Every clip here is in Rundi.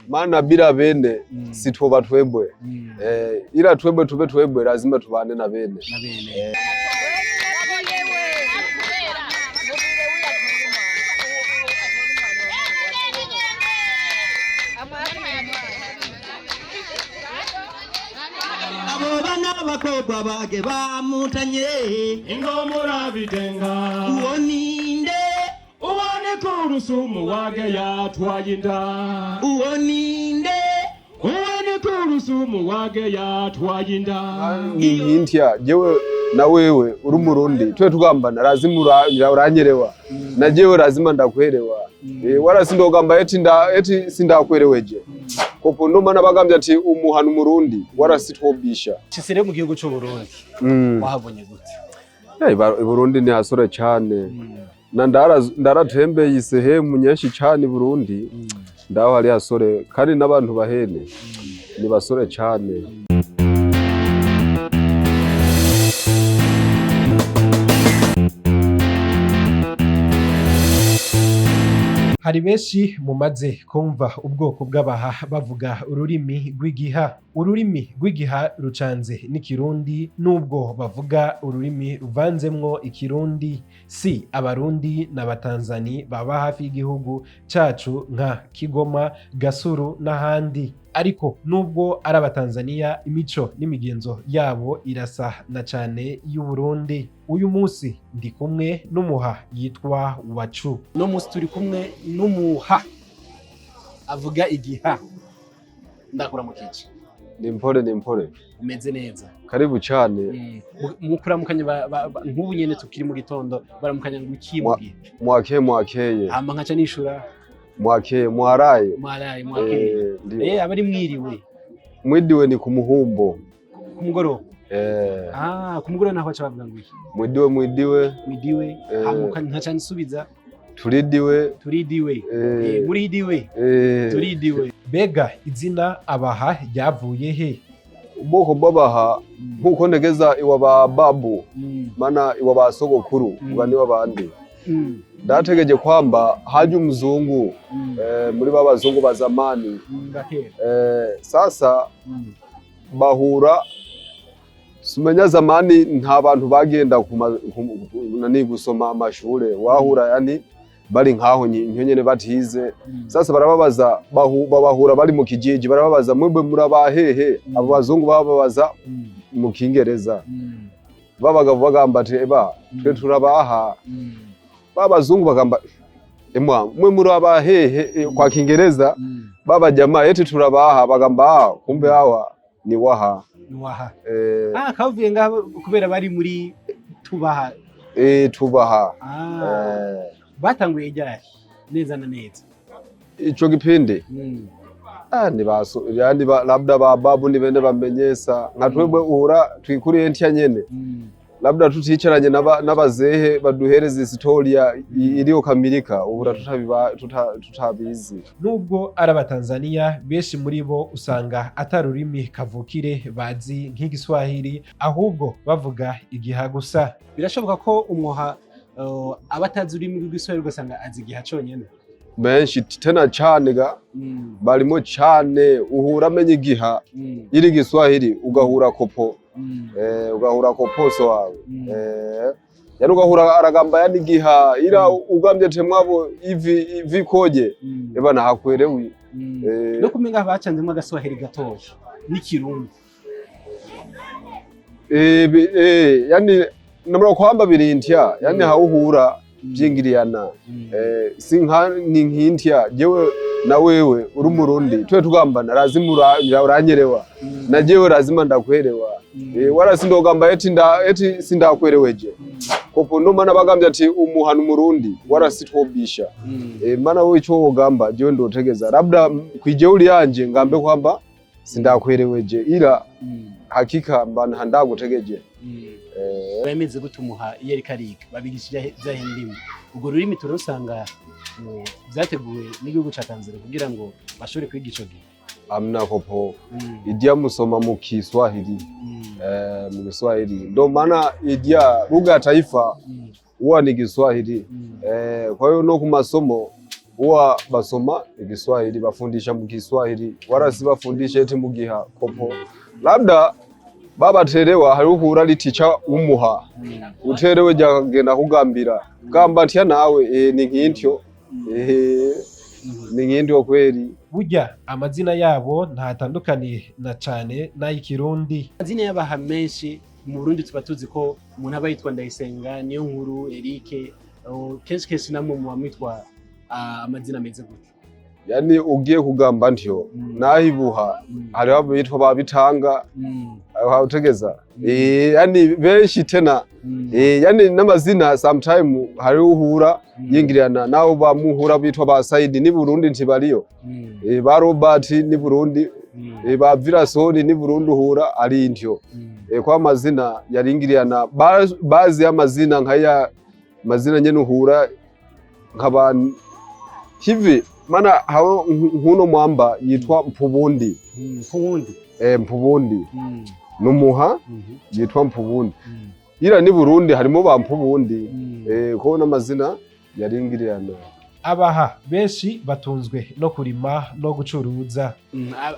maana bila bene sitoba twebwe. Ila twebwe tube twebwe lazima tubane na bene. Abo bana bakobwa bage bamutanye ingomura bitenga uwoninde ubone ko rusumu wage yatwaye inda uwoninde ubone ko rusumu wage yatwaye inda Intya jewe na wewe uri Murundi twe tugambana lazima uranyerewa na jewe lazima ndakwerewa wala sindogamba eti sindakwereweje kopo ndomana bagambye ati umuhana Murundi wala sitwobisha Cisire mu gihugu cyo Burundi wahabonye gute Burundi ni hasore cyane na ndaratembeye isehemu nyinshi cyane Burundi ndaho hari hasore kandi n'abantu bahene ni basore cyane. Hari benshi mumaze kumva ubwoko bw'abaha bavuga ururimi rw'igiha. Ururimi rw'igiha rucanze n'ikirundi nubwo bavuga ururimi ruvanzemwo ikirundi si abarundi n'abatanzani baba hafi y'igihugu cacu nka Kigoma, Gasuru n'ahandi. Ariko nubwo ari abatanzania imico n'imigenzo yabo irasa na cane y'Uburundi. Uyu munsi ndi kumwe n'umuha yitwa Wacu. No munsi turi kumwe n'umuha avuga igiha. Ndakura mu kici. Ni mpore. Umeze neza. Karibu cyane. Mukuramukanye nk'ubu nyene tukiri mu gitondo baramukanya ngo ikimugiye. Mwakeye. Hama nkaca nishura. Mwaraye. Abari mwiriwe. Mwidiwe ni ku muhumbo. Ku mugoroba. Ku mugoroba naho baca bavuga ngo iki? Mwidiwe. Hama nkaca nsubiza. Turidiwe. Turidiwe. Bega izina abaha ryavuye he? Ubwoko bw'abaha nkuko ntegeza iwa ba babu mana iwa ba sogokuru ubani w'abandi. Ndategeje kwamba haje umuzungu muri babazungu ba zamani sasa bahura sumenya zamani nta bantu bagenda nani gusoma amashure wahura yani bari nkaho nyene batize sasa barababaza babahura bari mu kijiji barababaza mwebwe murabahehe abo bazungu bababaza mu Kingereza babaga bagamba ati eba twe turabaha babazungu bagamba mwe murabahehe kwa Kingereza baba jamaa eti turabaha bagamba kumbe hawa ni waha kavuye ngabo kubera bari muri tubaha tubaha batanguye ijyaye neza na neza ico gipinde ni baso yani labda bababu ni bende bamenyesa nka twebwe uhura twikuriye ntya nyene labda tuticaranye n'abazehe baduhereza historia iriyo kamirika uhura tutabizi. Nubwo ari abatanzania benshi muri bo usanga atarurimi kavukire bazi nk'igiswahili ahubwo bavuga igiha gusa. Birashoboka ko umwoha abatazi ururimi rw'igiswahili ugasanga azi igiha conyene. Benshi tena cane ga barimo cane uhura amenye igiha iri giswahili ugahura kopo ugahura koposo wawe yani ugahura aragamba yani giha ira ugambye temwabo ivi koje ebana hakwerewi no kumenga bacanzemwe agaswahili gatoya n'ikirundi yani namara kwamba birintya yani hawuhura byingiriyana sinka nkintya jewe na wewe uri Murundi twe tugambana lazima uranyerewa na jewe lazima ndakwerewa wala sindogamba eti sindakwereweje kopo ndomana bagambye ati umuhana Murundi wala sitwobisha mana wowe ico wogamba jewe ndotegeza labda kwijeuri yanje ngambe kwamba sindakwereweje ila hakika mbana ndagutegeje. Bemeze gutumuha iyo ari kariga babigishije zahe ndimi ubwo rurimi turusanga byateguwe n'igihugu ca Tanzania kugira ngo bashobore kwiga ico gihe. Amna kopo idia musoma mu Kiswahili mu Kiswahili ndo maana idia lugha ya taifa huwa ni Kiswahili kwa hiyo no ku masomo huwa basoma Igiswahili, bafundisha mu Kiswahili, wala si bafundisha eti mu giha kopo. Labda baba terewa hari uhura liticha umuha uterewe jagenda kugambira gamba ntya nawe ni nkintyo ni nkintyo kweli. Burya amazina yabo ntatandukaniye na cane n'ay'ikirundi. Amazina y'abaha menshi mu Burundi tuba tuzi ko umuntu aba yitwa Ndayisenga, Niyonkuru, Eric, kenshi namwe mu bamwitwa amazina ameze gutyo. Yani ugiye kugamba ntyo nahibuha hari abo bitwa babitanga aho utegeza yani benshi tena yani n'amazina sometime hari uhura yingirana naho bamuhura bitwa ba Saidi ni Burundi ntibariyo ba Robert ni Burundi ba Virasoni ni Burundi uhura ari ntyo kwa amazina yaringirana bazi y'amazina nkaya mazina nyene uhura nk'abantu hivi mana hao nkuno mwamba yitwa Mpubundi. Mpubundi numuha yitwa Mpubundi. Ira ni Burundi harimo ba Mpubundi ko n'amazina yaringirana. Abaha benshi batunzwe no kurima no gucuruza.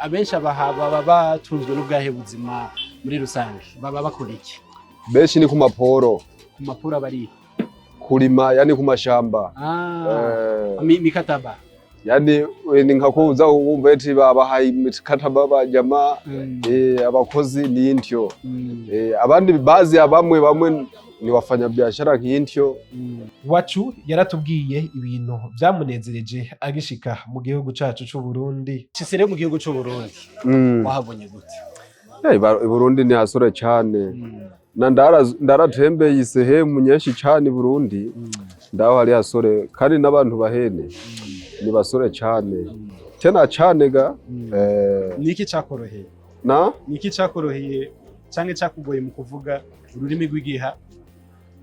Abenshi abaha baba batunzwe n'ubwahe buzima muri rusange baba bakora iki? Benshi ni ku maporo. Ku maporo bari kurima yani ku mashamba. Mikataba yani ni nkakuza wumva eti babahaye mikataba bajama abakozi ni intyo abandi bazi bamwe ni wafanya biashara nk'intyo. Wacu yaratubwiye ibintu byamunezereje agishika mu gihugu cacu c'u Burundi. Cisere mu gihugu c'u Burundi wahabonye gute? Burundi ni hasore cyane na ndaratembeye isehemu nyinshi cyane Burundi ndaho hari hasore kandi n'abantu bahene ni basore cyane tena cyane ga. Niki cyakoroheye na niki cyakoroheye canke cyakugoye mu kuvuga ururimi rw'igiha?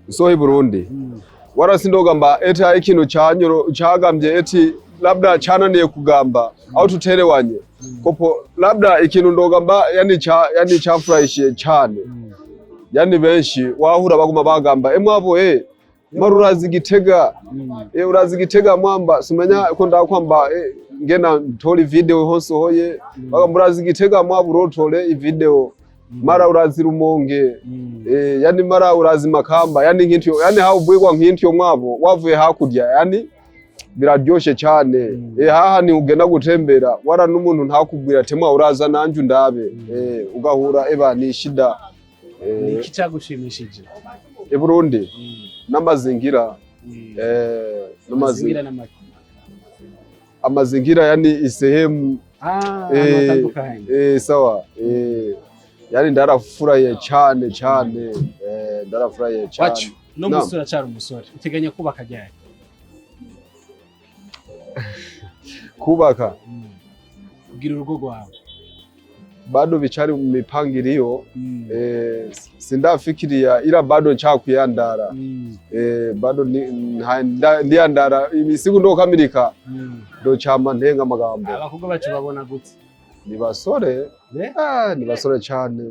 So Burundi warasindoga mba eti ikintu cyanyoro cyagambye eti labda chananiye kugamba au tuterewanye kopo labda ikintu ndoga mba yani cyafurahishiye cyane yani benshi wahura baguma bagamba mwabo marurazi Gitega urazi Gitega mwamba simenya ko ndakwamba ngena tori video honso hoye bagamburazi Gitega mwabo rotore i video mara urazi Rumonge yani mara urazi Makamba yani nk'intyo yani hawo bwigwa nk'intyo mwabo wavuye hakurya yani biraryoshe cyane haha ni ugenda gutembera wara n'umuntu ntakubwira temwa uraza nanjye ndabe ugahura ni shida. Niki cyagushimishije Burundi n'amazingira amazingira yani isehemu sawa yani ndarafuraye cyane ndarafuraye cyane. Wacu no musura cyari umusore uteganya kubaka ryari? Kubaka kugira urugo rwawe bado bichari mipangilio sindafikiria ila bado nchakuyandara bado ndiandara imisiku ndo kamilika ndo chama ntenga magambo. Abakobwa bacu babona gute? Ni basore ni basore cyane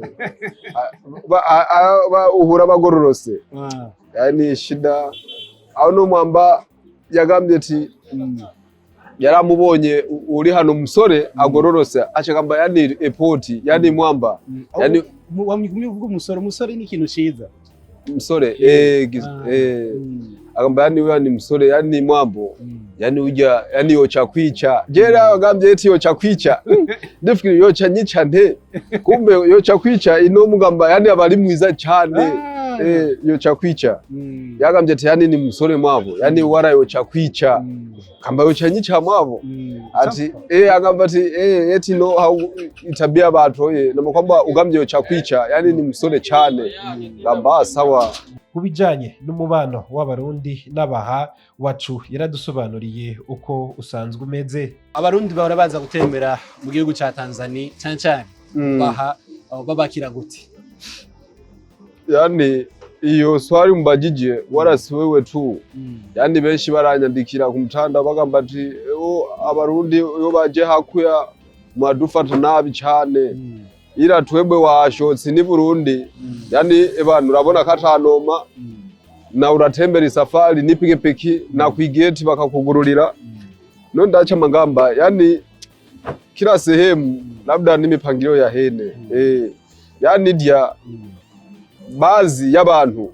uhura bagororose yani shida aho no mwamba yagambye ati yaramubonye uri hano umusore agororose acakamba yani epoti yani mwamba yani umusore ni ikintu ciza umusore agamba yani wewe ni musore yani mwambo yani uja yani yocha kwica jera agambye eti yocha kwica ndifikiri yocha nyica nte kumbe yocha kwica ino mugamba yani abari mwiza cyane yocha kwica yagambye ati yani ni musore mwabo yani wara yocha kwica kamba yocha nyica mwabo ati agamba ati eti no itabia bato namukwamba ugambye yocha kwica yani ni musore cyane gamba sawa. Kubijanye n'umubano w'abarundi n'abaha Wacu yaradusobanuriye uko usanzwe umeze. Abarundi bahora baza gutembera mu gihugu ca Tanzania cyane baha babakira gute? Yani iyo swali mbajije warasi wewe tu yani benshi baranyandikira ku mutanda bagamba ati abarundi yo baje hakuya mwadufata nabi cyane ira twebwe washotse ni Burundi yani abantu urabona katanoma na uratembera isafari n'ipikipiki na kwigeti bakakugururira ndio ndacha mangamba, yani kila sehemu labda ni mipangilio ya hene yani dia baadhi y'abantu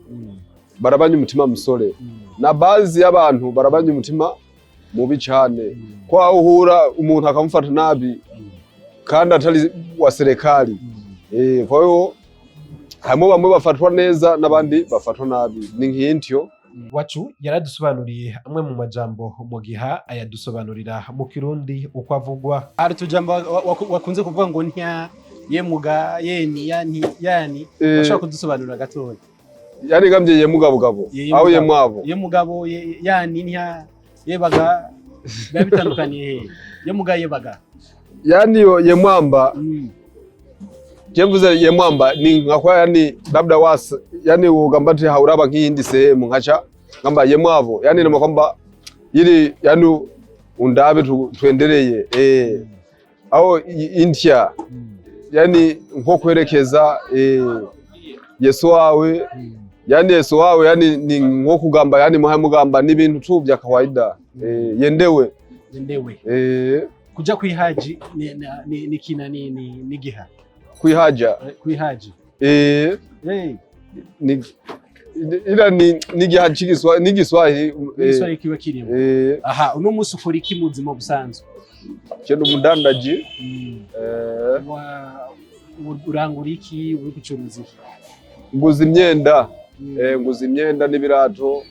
barabanya umutima musore na baadhi y'abantu barabanya umutima mubi cyane, kwa uhura umuntu akamufata nabi kandi atari wa serikali kwa hiyo hamwe bamwe bafatwa neza n'abandi bafatwa nabi, ni nk'intyo. Wacu yaradusobanuriye amwe mu majambo Mugiha ayadusobanurira mu Kirundi uko avugwa. Hari tujambo wakunze kuvuga ngo ntya yemuga yeni yani bashaka kudusobanurira gatoya. Yani gambye yemugabo aho yemwabo yemugabo yani ntya yebaga babitandukaniye yemuga yebaga yani yemwamba Jemvuze yemwamba ni nkakwa yani labda wasa yani ugambati hauraba nk'iyindi sehemu nkaca ngamba yemwavo yani noma kwamba ili yani undabe tuendeleye au intya yani nko kwerekeza Yesu wawe yani Yesu wawe yani ni nko kugamba yani muhamugamba n'ibintu tu bya kawaida yendewe kuja kwihaji ni kina ni giha kwihaja ni ila ni gihaji cy'igiswa ni giswahi kiba kirimo aha uno musi ukora iki mu buzima busanzwe cyendo umudandaji urangura iki uri gucuruza iki nguza imyenda nguza imyenda n'ibirato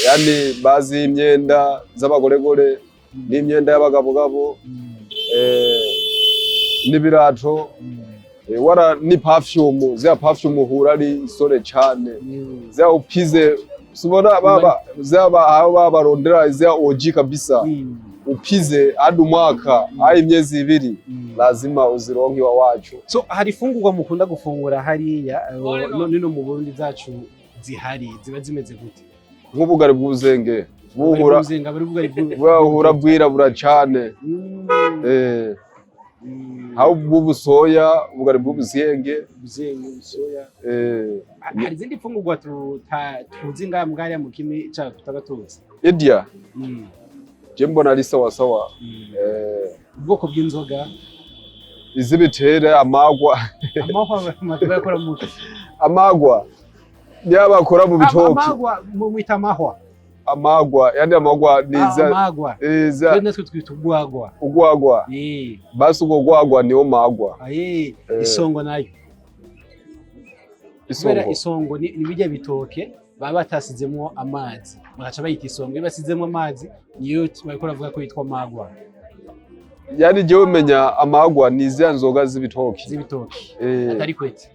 yani bazi imyenda z'abagoregore n'imyenda y'abagabo n'ibirato wara ni perfume za perfume uhura ari sore cyane za upize subona baba zaba aba barondera za oji kabisa upize hadi umwaka ayi imyezi ibiri lazima uzironke wa wacu. So hari fungurwa mukunda gufungura hariya nino mu Burundi zacu zihari ziba zimeze gute? Nk'ubugari bw'uzenge buhura bwirabura cyane hau bw'ubusoya ubugari bw'ubuzenge soya hari zindi fungurwa tuzi ngambwari mu kimi cya tutagatuza Edia je mbona ari sawa sawa ubwoko bw'inzoga izibitere amagwa bakora mu amagwa y'abakora mu bitoki amagwa mu mwita amagwa yani amagwa niza amagwa natwe twita ugwagwa basi ubwo gwagwa niyo magwa isongo nayo isongo ni bijya bitoke baba batasizemo amazi bagaca bayita isongo, basizemo amazi niyo bakora avuga ko yitwa magwa. Yani je umenya amagwa ni za nzoga z'ibitoki atari kwete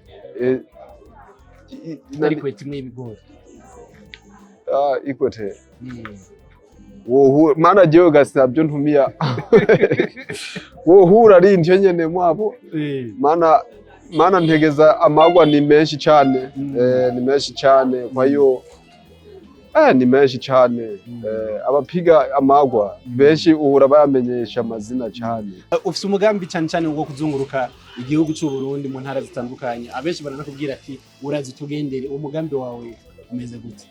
atari kwete mwe ibigori ikwete wohura mana jewe gasabyo ntumia wohura ari intyo nyene mwabo mana ntegeza amagwa ni menshi cyane ni menshi cyane kwa hiyo ni menshi cyane abapiga amagwa benshi uhura bayamenyesha amazina cyane. Ufise umugambi cyane ngo kuzunguruka igihugu cy'u Burundi mu ntara zitandukanye, abenshi baranakubwira ati urazi tugendere, umugambi wawe umeze gute?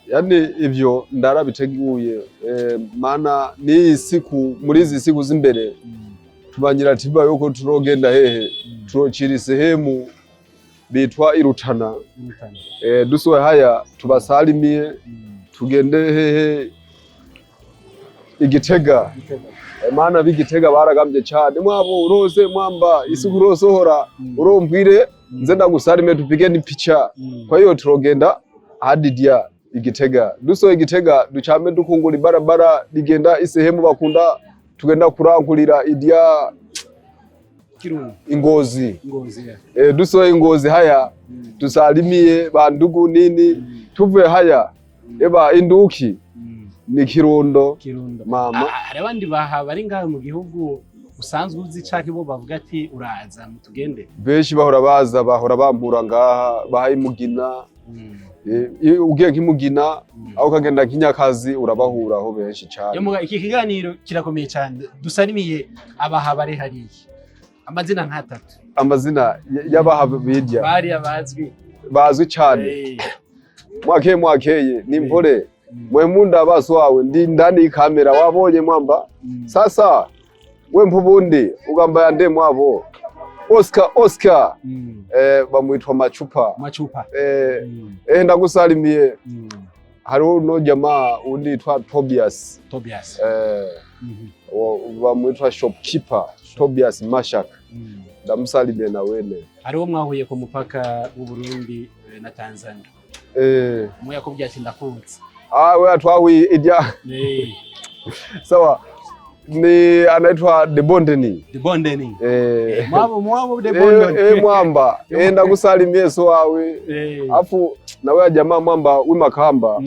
Yani ivyo ndarabiteguye mana ni siku muri izi siku z'imbere tubangira tiba yuko turogenda hehe turocira sehemu bitwa irutana dusowe haya tubasalimiye tugende hehe Igitega mana b'Igitega baragambye cyane mwabo urose mwamba isiku urosohora urombwire nze ndagusalime tupige ni picha. Kwa hiyo turogenda hadi dia Igitega dusowe Igitega ducame dukungura barabara digenda isehemu bakunda tugenda kurankurira idia Ingozi dusowe Ingozi haya tusalimiye bandugu nini tuvuye haya eba induki ni Kirundo mama. Hari abandi baha bari ngaho mu gihugu usanzwe uzi cake bo bavuga ati uraza mutugende, benshi bahora baza bahora bampura ngaha bahaye Mugina ugiye nk'Imugina aho kagenda nk'inyakazi urabahura aho benshi cyane. Iki kiganiro kirakomeye cyane dusalimiye abaha bari hariye amazina nk'atatu amazina y'abaha birya bari bazwi cyane mwakeye ni Mpore Mwemunda baso wawe ndi ndani kamera wabonye mwamba. Sasa we mpubundi ugamba yande mwabo Oscar bamwitwa Machupa ndagusalimiye. Hariho no jamaa undi yitwa Tobias bamwitwa shopkeeper Tobias Mashaka ndamusalimiye na wene. Hariho mwahuye ku mupaka w'u Burundi na Tanzania mwe yakubwiye ati ndakunze we twawi idya sawa ni anaitwa Debondeni mwabo Debondeni mwamba ndagusalimie so wawe afu nawe jamaa mwamba w'imakamba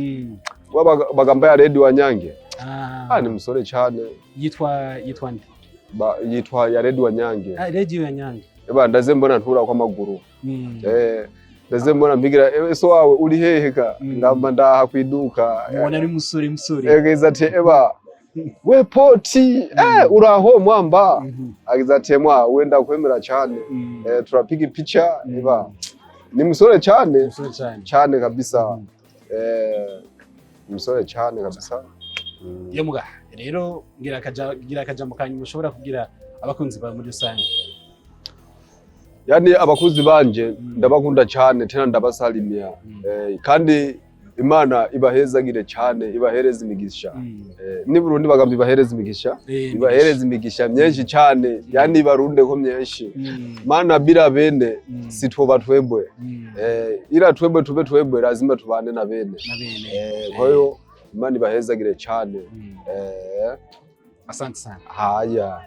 bagamba ya Red Wanyange ni musore cyane yitwa nde yitwa ya Red Wanyange Radio Wanyange ndaze mbona ntura kwa maguru ndaze mbona mpigira so wawe uri hehe ka ngamba ndaha kwiduka ubona ari musore egeza ati we poti uraho mwamba agize ati wenda kwemera cyane turapiga picha ni musore cyane kabisa musore cyane kabisa yemuga rero ngira akajambo kanyu mushobora kugira abakunzi ba muri rusange. Yani abakuzi banje ndabakunda cyane tena ndabasalimia kandi Imana ibahezagire cyane ibahereza imigisha ni Burundi bagamba ibahereza imigisha myinshi cyane yani barunde ko myinshi mana bira bene sitwoba twebwe ira twebwe lazima tubane na bene kwa hiyo Imana ibahezagire cyane asante sana.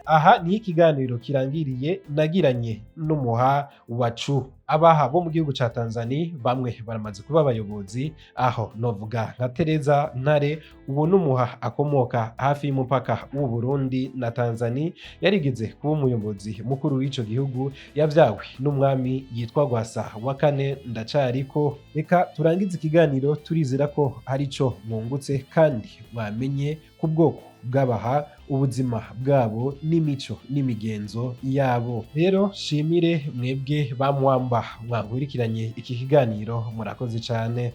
Aha ni ikiganiro kirangiriye nagiranye n'umuha wacu abaha bo mu gihugu ca Tanzania bamwe baramaze kuba abayobozi aho novuga nka Tereza Ntare ubu n'umuha akomoka hafi y'umupaka w'u Burundi na Tanzania yarigeze kuba umuyobozi mukuru w'ico gihugu yavyawe n'umwami yitwa Gwasa wa kane ndacariko. Reka turangize ikiganiro turizera ko hari ico mwungutse kandi mwamenye ku bwoko bw'abaha ubuzima bwabo n'imico n'imigenzo yabo. Rero shimire mwebwe bamwamba mwankurikiranye iki kiganiro murakoze cyane.